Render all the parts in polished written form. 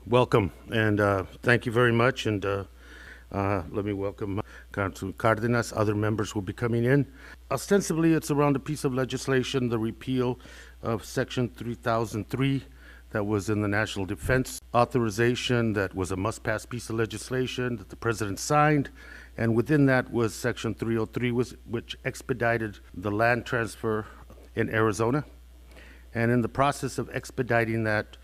Welcome, and thank you very much. And let me welcome Councilor Cardenas. Other members will be coming in. Ostensibly, it's around a piece of legislation, the repeal of Section 3003 that was in the National Defense Authorization, that was a must-pass piece of legislation that the President signed. And within that was Section 303, which expedited the land transfer in Arizona. And in the process of expediting that,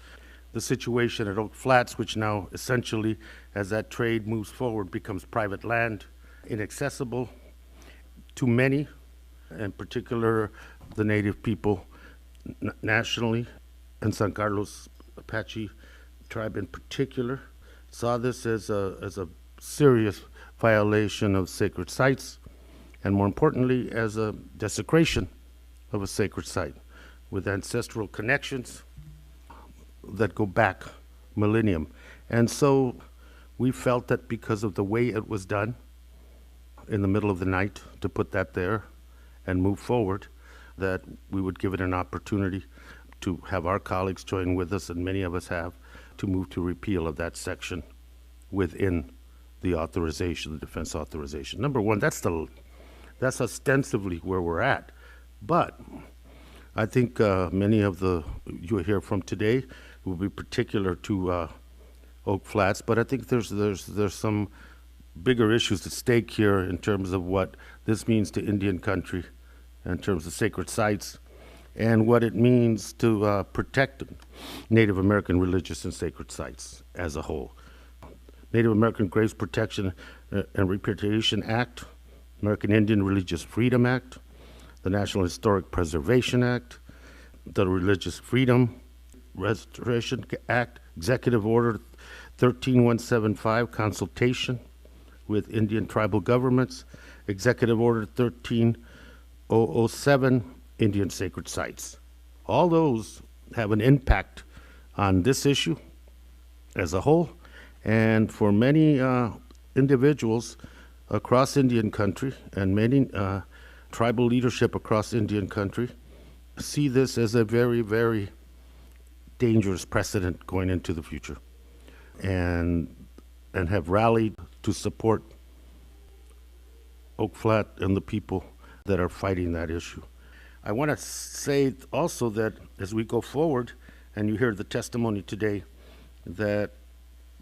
the situation at Oak Flats, which now essentially, as that trade moves forward, becomes private land, inaccessible to many, in particular the Native people nationally, and San Carlos Apache tribe in particular, saw this as a serious violation of sacred sites, and more importantly, as a desecration of a sacred site with ancestral connections that go back millennium. And so we felt that because of the way it was done in the middle of the night to put that there and move forward, that we would give it an opportunity to have our colleagues join with us, and many of us have, to move to repeal of that section within the authorization, the defense authorization. Number one, that's ostensibly where we're at. But I think many of you hear from today will be particular to Oak Flats, but I think there's some bigger issues at stake here in terms of what this means to Indian country, in terms of sacred sites, and what it means to protect Native American religious and sacred sites as a whole. Native American Graves Protection and Repatriation Act, American Indian Religious Freedom Act, the National Historic Preservation Act, the Religious Freedom Restoration Act, Executive Order 13175, consultation with Indian tribal governments, Executive Order 13007, Indian sacred sites. All those have an impact on this issue as a whole, and for many individuals across Indian country and many tribal leadership across Indian country see this as a very, very dangerous precedent going into the future, and have rallied to support Oak Flat and the people that are fighting that issue. I want to say also that as we go forward, and you hear the testimony today, that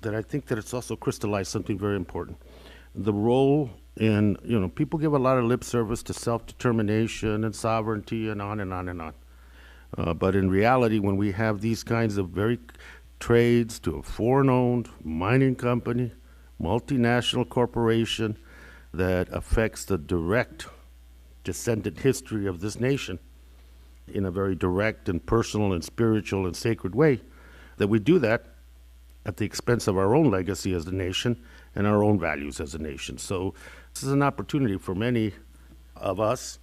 I think that it's also crystallized something very important. The role in, people give a lot of lip service to self-determination and sovereignty and on and on and on. But in reality, when we have these kinds of very trades to a foreign-owned mining company, multinational corporation that affects the direct descendant history of this nation in a very direct and personal and spiritual and sacred way, that we do that at the expense of our own legacy as a nation and our own values as a nation. So this is an opportunity for many of us,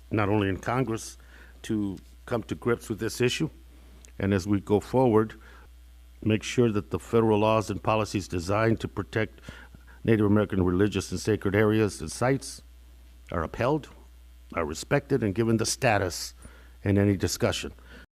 not only in Congress, to come to grips with this issue, and as we go forward, make sure that the federal laws and policies designed to protect Native American religious and sacred areas and sites are upheld, are respected, and given the status in any discussion.